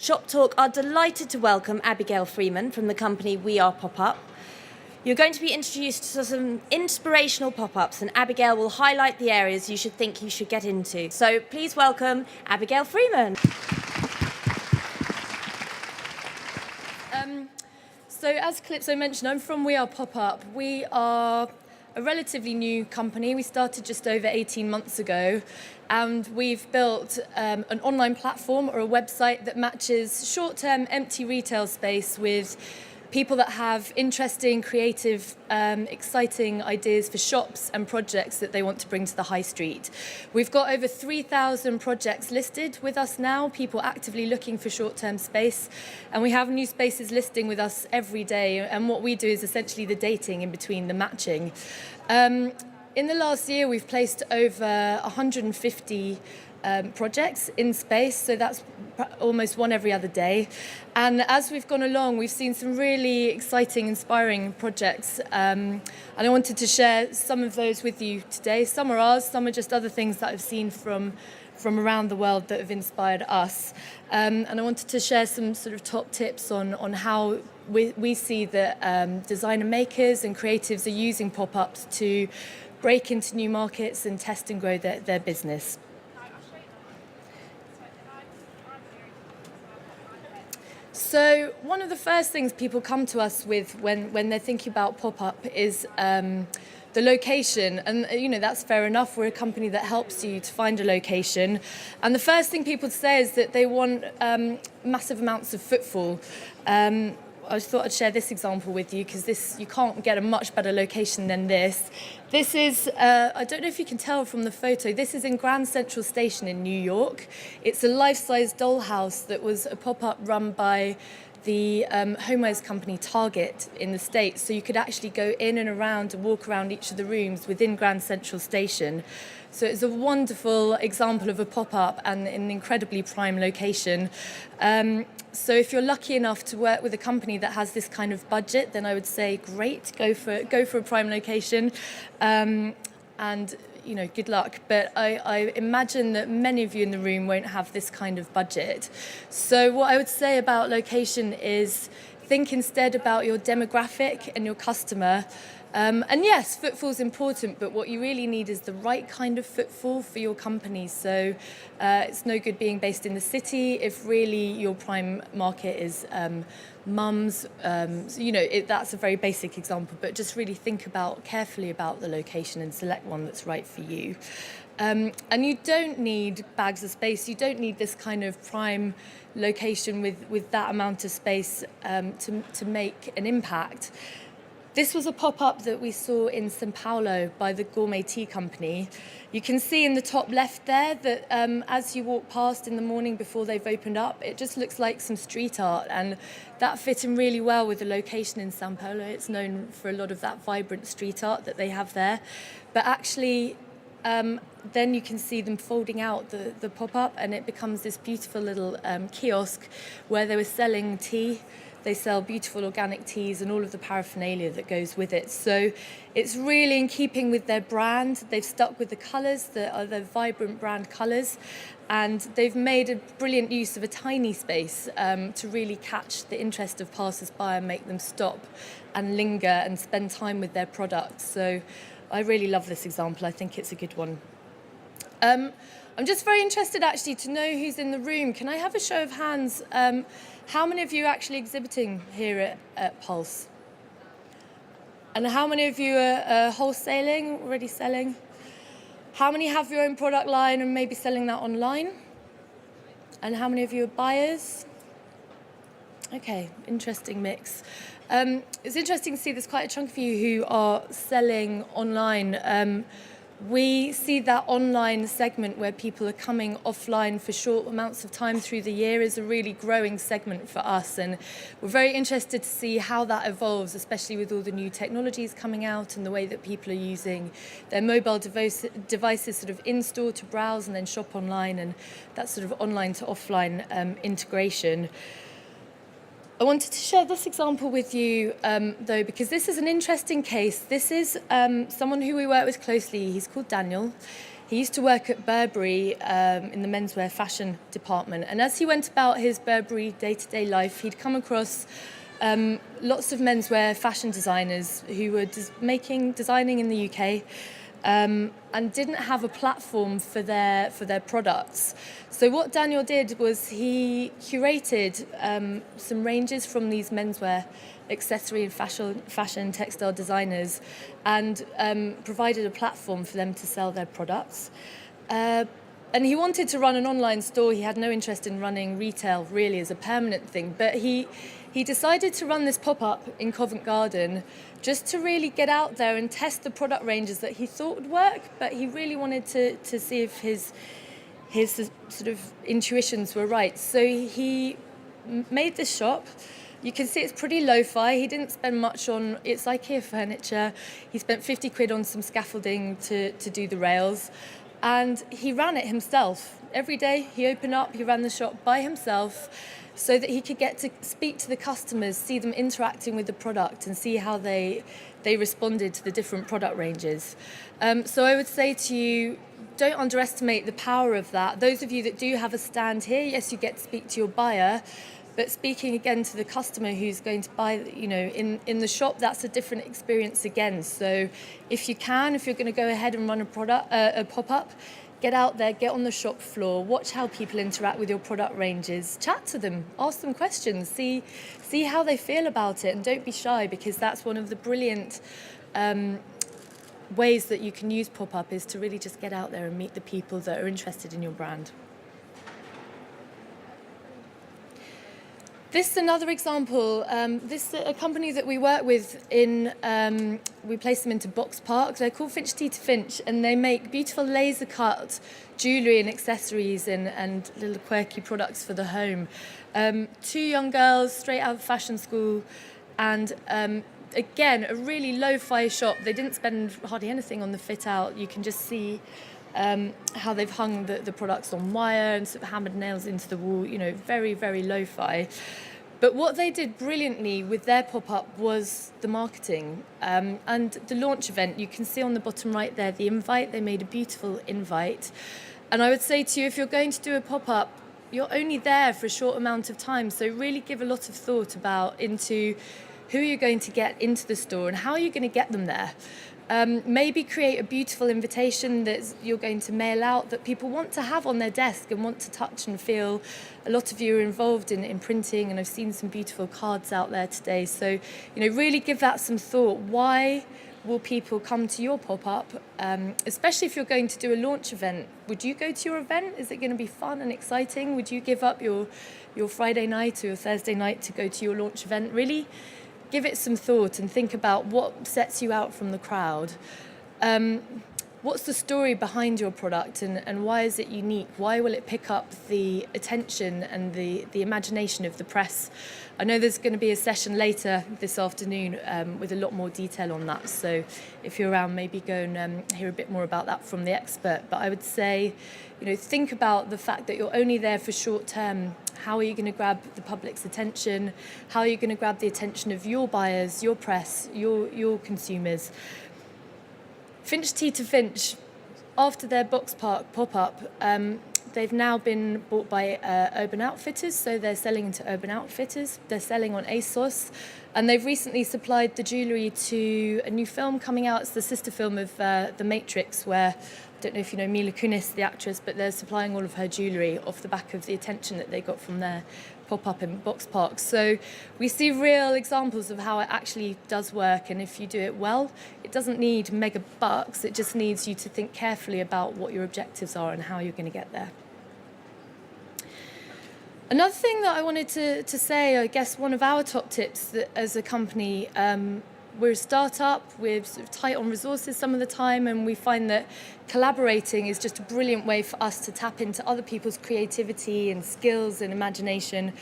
Shop Talk are delighted to welcome Abigail Freeman from the company We Are Pop-Up. You're going to be introduced to some inspirational pop-ups, and Abigail will highlight the areas you should get into. So please welcome Abigail Freeman. So as Calypso mentioned, I'm from We Are Pop-Up. We are a relatively new company. We started just over 18 months ago, and we've built an online platform or a website that matches short-term empty retail space with people that have interesting, creative, exciting ideas for shops and projects that they want to bring to the high street. We've got over 3,000 projects listed with us now, people actively looking for short-term space, and we have new spaces listing with us every day, and what we do is essentially the dating in between, the matching. In the last year, we've placed over 150 projects in space, so that's almost one every other day. And as we've gone along, we've seen some really exciting, inspiring projects, and I wanted to share some of those with you today. Some are ours, some are just other things that I've seen from around the world that have inspired us. And I wanted to share some sort of top tips on how we see that designer makers and creatives are using pop-ups to break into new markets and test and grow their business. So one of the first things people come to us with when they're thinking about pop-up is the location. And, that's fair enough. We're a company that helps you to find a location. And the first thing people say is that they want massive amounts of footfall. I just thought I'd share this example with you because you can't get a much better location than this. This is, I don't know if you can tell from the photo, this is in Grand Central Station in New York. It's a life-size dollhouse that was a pop-up run by the homewares company Target in the States. So you could actually go in and around and walk around each of the rooms within Grand Central Station. So it's a wonderful example of a pop-up and an incredibly prime location. So if you're lucky enough to work with a company that has this kind of budget, then I would say great, go for a prime location, and good luck. But I imagine that many of you in the room won't have this kind of budget. So what I would say about location is think instead about your demographic and your customer. And yes, footfall's important, but what you really need is the right kind of footfall for your company. So it's no good being based in the city if really your prime market is mums. That's a very basic example, but just really think carefully about the location and select one that's right for you. And you don't need bags of space. You don't need this kind of prime location with that amount of space to make an impact. This was a pop-up that we saw in São Paulo by the Gourmet Tea Company. You can see in the top left there that as you walk past in the morning before they've opened up, it just looks like some street art, and that fit in really well with the location in São Paulo. It's known for a lot of that vibrant street art that they have there. But actually, then you can see them folding out the pop-up, and it becomes this beautiful little kiosk where they were selling tea. They sell beautiful organic teas and all of the paraphernalia that goes with it. So it's really in keeping with their brand. They've stuck with the colours that are the vibrant brand colours, and they've made a brilliant use of a tiny space to really catch the interest of passers-by and make them stop and linger and spend time with their products. So I really love this example. I think it's a good one. I'm just very interested actually to know who's in the room. Can I have a show of hands? How many of you are actually exhibiting here at Pulse? And how many of you are wholesaling, already selling? How many have your own product line and maybe selling that online? And how many of you are buyers? Okay, interesting mix. It's interesting to see there's quite a chunk of you who are selling online. We see that online segment where people are coming offline for short amounts of time through the year is a really growing segment for us, and we're very interested to see how that evolves, especially with all the new technologies coming out and the way that people are using their mobile devices sort of in-store to browse and then shop online, and that sort of online to offline integration. I wanted to share this example with you, though, because this is an interesting case. This is someone who we work with closely. He's called Daniel. He used to work at Burberry in the menswear fashion department. And as he went about his Burberry day-to-day life, he'd come across lots of menswear fashion designers who were designing in the UK and didn't have a platform for their products. So what Daniel did was he curated some ranges from these menswear accessory and fashion textile designers and provided a platform for them to sell their products. And he wanted to run an online store. He had no interest in running retail really as a permanent thing, but he decided to run this pop-up in Covent Garden just to really get out there and test the product ranges that he thought would work, but he really wanted to see if his sort of intuitions were right. So he made this shop. You can see it's pretty lo-fi. He didn't spend much on, it's IKEA furniture. He spent 50 quid on some scaffolding to do the rails. And he ran it himself. Every day he opened up, he ran the shop by himself so that he could get to speak to the customers, see them interacting with the product and see how they responded to the different product ranges. So I would say to you, don't underestimate the power of that. Those of you that do have a stand here, yes, you get to speak to your buyer, but speaking again to the customer who's going to buy, in the shop, that's a different experience again. So if you're going to go ahead and run a pop-up, get out there, get on the shop floor, watch how people interact with your product ranges, chat to them, ask them questions, see how they feel about it, and don't be shy, because that's one of the brilliant ways that you can use pop-up, is to really just get out there and meet the people that are interested in your brand. This is another example. This is a company that we work with we place them into Box Park. They're called Fidgety to Finch, and they make beautiful laser cut jewellery and accessories and little quirky products for the home. Two young girls straight out of fashion school, and again, a really lo-fi shop. They didn't spend hardly anything on the fit out. You can just see how they've hung the products on wire and sort of hammered nails into the wall, very, very lo-fi. But what they did brilliantly with their pop-up was the marketing and the launch event. You can see on the bottom right there, the invite. They made a beautiful invite. And I would say to you, if you're going to do a pop-up, you're only there for a short amount of time. So really give a lot of thought into who you're going to get into the store and how you're going to get them there. Maybe create a beautiful invitation that you're going to mail out that people want to have on their desk and want to touch and feel. A lot of you are involved in printing, and I've seen some beautiful cards out there today. So, really give that some thought. Why will people come to your pop-up? Especially if you're going to do a launch event. Would you go to your event? Is it going to be fun and exciting? Would you give up your Friday night or your Thursday night to go to your launch event? Really give it some thought and think about what sets you out from the crowd. What's the story behind your product, and why is it unique? Why will it pick up the attention and the imagination of the press? I know there's going to be a session later this afternoon with a lot more detail on that. So if you're around, maybe go and hear a bit more about that from the expert. But I would say, think about the fact that you're only there for short term. How are you going to grab the public's attention? How are you going to grab the attention of your buyers, your press, your consumers? Fidgety to Finch, after their Box Park pop-up, they've now been bought by Urban Outfitters, so they're selling into Urban Outfitters. They're selling on ASOS, and they've recently supplied the jewellery to a new film coming out. It's the sister film of The Matrix, where, I don't know if you know Mila Kunis, the actress, but they're supplying all of her jewellery off the back of the attention that they got from their pop-up in Box Park. So we see real examples of how it actually does work, and if you do it well, it doesn't need mega bucks. It just needs you to think carefully about what your objectives are and how you're going to get there. Another thing that I wanted to say, I guess one of our top tips that as a company, we're a startup, we're sort of tight on resources some of the time, and we find that collaborating is just a brilliant way for us to tap into other people's creativity and skills and imagination.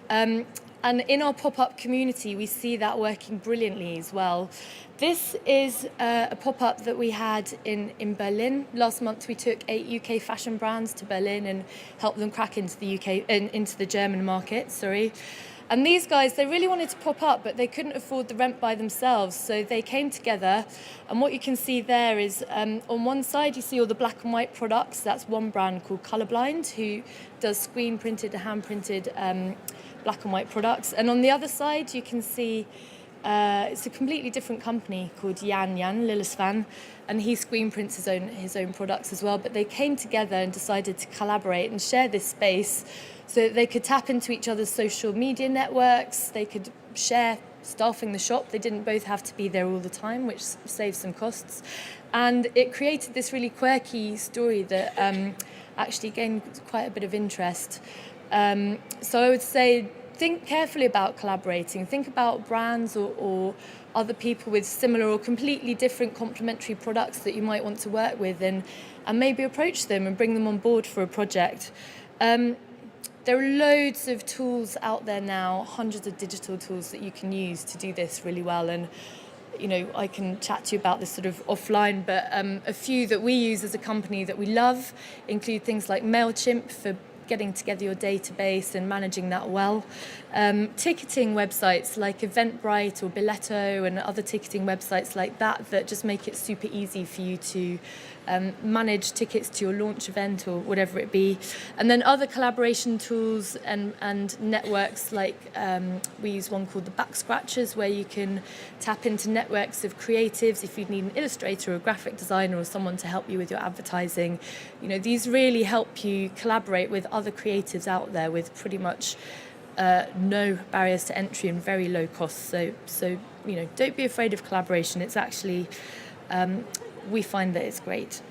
And in our pop-up community, we see that working brilliantly as well. This is a pop-up that we had in Berlin. Last month, we took 8 UK fashion brands to Berlin and helped them crack into the German market. And these guys, they really wanted to pop up, but they couldn't afford the rent by themselves. So they came together. And what you can see there is on one side, you see all the black and white products. That's one brand called Colorblind, who does screen printed and hand printed black and white products. And on the other side, you can see it's a completely different company called Jan Lillesvan, and he screen prints his own products as well. But they came together and decided to collaborate and share this space so that they could tap into each other's social media networks. They could share staffing the shop. They didn't both have to be there all the time, which saves some costs. And it created this really quirky story that actually gained quite a bit of interest. So I would say, think carefully about collaborating. Think about brands or other people with similar or completely different complementary products that you might want to work with, and maybe approach them and bring them on board for a project. There are loads of tools out there now, hundreds of digital tools that you can use to do this really well. And I can chat to you about this sort of offline, but a few that we use as a company that we love include things like MailChimp for getting together your database and managing that well. Ticketing websites like Eventbrite or Biletto and other ticketing websites like that just make it super easy for you to manage tickets to your launch event or whatever it be. And then other collaboration tools and networks like we use one called the Back Scratchers, where you can tap into networks of creatives if you need an illustrator or a graphic designer or someone to help you with your advertising. These really help you collaborate with other creatives out there with pretty much no barriers to entry and very low costs. So don't be afraid of collaboration. It's actually we find that it's great.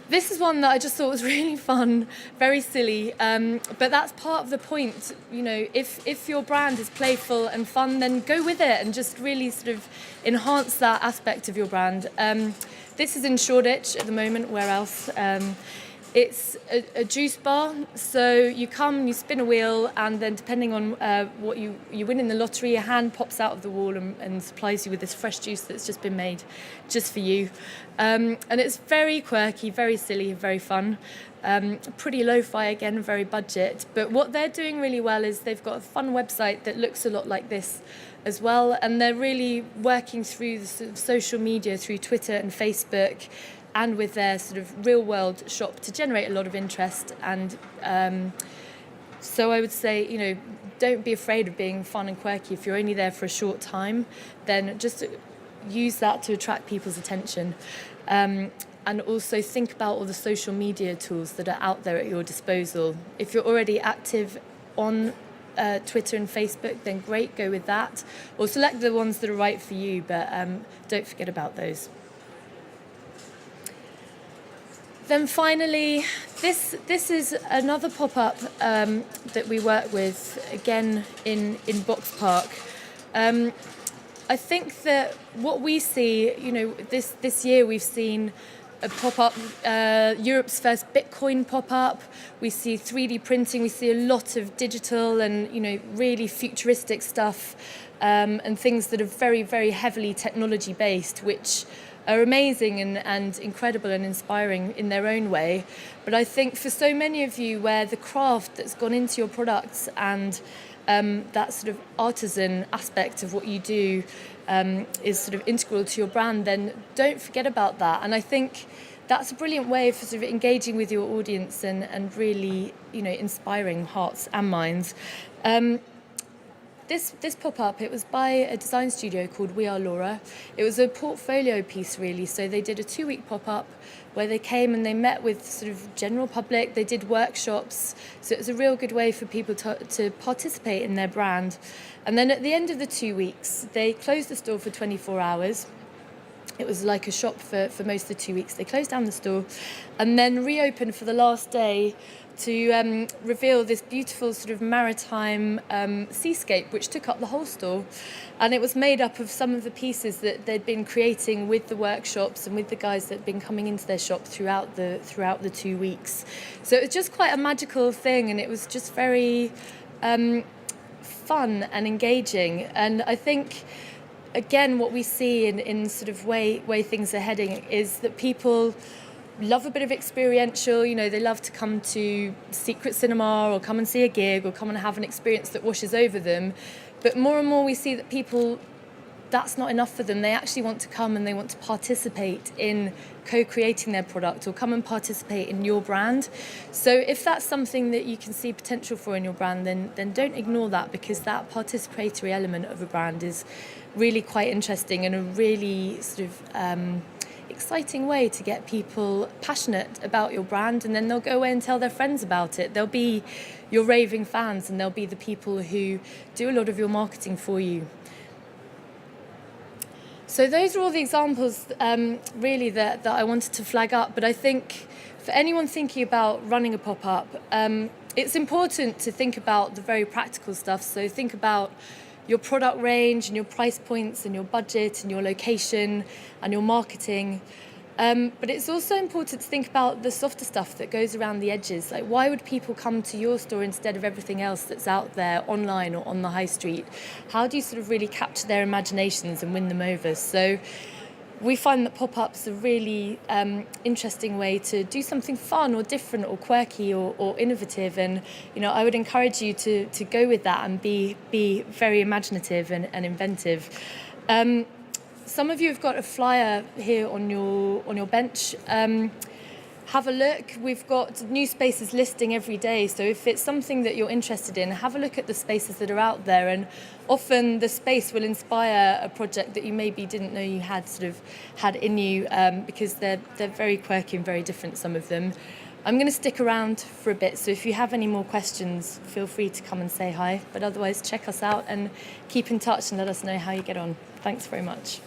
This is one that I just thought was really fun, very silly, but that's part of the point. If your brand is playful and fun, then go with it and just really sort of enhance that aspect of your brand. This is in Shoreditch at the moment. Where else? It's a juice bar, so you come, you spin a wheel, and then depending on what you win in the lottery, a hand pops out of the wall and supplies you with this fresh juice that's just been made just for you. And it's very quirky, very silly, very fun. Pretty lo-fi again, very budget. But what they're doing really well is they've got a fun website that looks a lot like this as well, and they're really working through the sort of social media, through Twitter and Facebook, and with their sort of real-world shop to generate a lot of interest. And so I would say, don't be afraid of being fun and quirky. If you're only there for a short time, then just use that to attract people's attention. And also think about all the social media tools that are out there at your disposal. If you're already active on Twitter and Facebook, then great, go with that. Or select the ones that are right for you, but don't forget about those. Then finally, this is another pop-up that we work with, again in Box Park. I think that what we see, this year we've seen a pop-up, Europe's first Bitcoin pop-up. We see 3D printing, we see a lot of digital and, really futuristic stuff, and things that are very, very heavily technology-based, which are amazing and incredible and inspiring in their own way. But I think for so many of you, where the craft that's gone into your products and that sort of artisan aspect of what you do is sort of integral to your brand, then don't forget about that. And I think that's a brilliant way of sort of engaging with your audience and really, inspiring hearts and minds. This pop-up, it was by a design studio called We Are Laura. It was a portfolio piece, really. So they did a 2-week pop-up where they came and they met with sort of general public. They did workshops. So it was a real good way for people to participate in their brand. And then at the end of the 2 weeks, they closed the store for 24 hours. It was like a shop for most of the 2 weeks. They closed down the store and then reopened for the last day to reveal this beautiful sort of maritime seascape which took up the whole store. And it was made up of some of the pieces that they'd been creating with the workshops and with the guys that had been coming into their shop throughout the 2 weeks. So it was just quite a magical thing, and it was just very fun and engaging. And I think, again, what we see in sort of way things are heading is that people love a bit of experiential, they love to come to secret cinema or come and see a gig or come and have an experience that washes over them. But more and more we see that people, that's not enough for them. They actually want to come and they want to participate in co-creating their product or come and participate in your brand. So if that's something that you can see potential for in your brand, then don't ignore that, because that participatory element of a brand is really quite interesting and a really sort of exciting way to get people passionate about your brand, and then they'll go away and tell their friends about it. They'll be your raving fans, and they'll be the people who do a lot of your marketing for you. So those are all the examples really that I wanted to flag up. But I think for anyone thinking about running a pop-up, it's important to think about the very practical stuff. So think about your product range and your price points and your budget and your location and your marketing. But it's also important to think about the softer stuff that goes around the edges. Like, why would people come to your store instead of everything else that's out there online or on the high street? How do you sort of really capture their imaginations and win them over? So we find that pop-ups are a really interesting way to do something fun or different or quirky or innovative. And, I would encourage you to go with that and be very imaginative and inventive. Some of you have got a flyer here on your bench. Have a look. We've got new spaces listing every day. So if it's something that you're interested in, have a look at the spaces that are out there. And often the space will inspire a project that you maybe didn't know you had in you, because they're very quirky and very different, some of them. I'm going to stick around for a bit. So if you have any more questions, feel free to come and say hi. But otherwise, check us out and keep in touch and let us know how you get on. Thanks very much.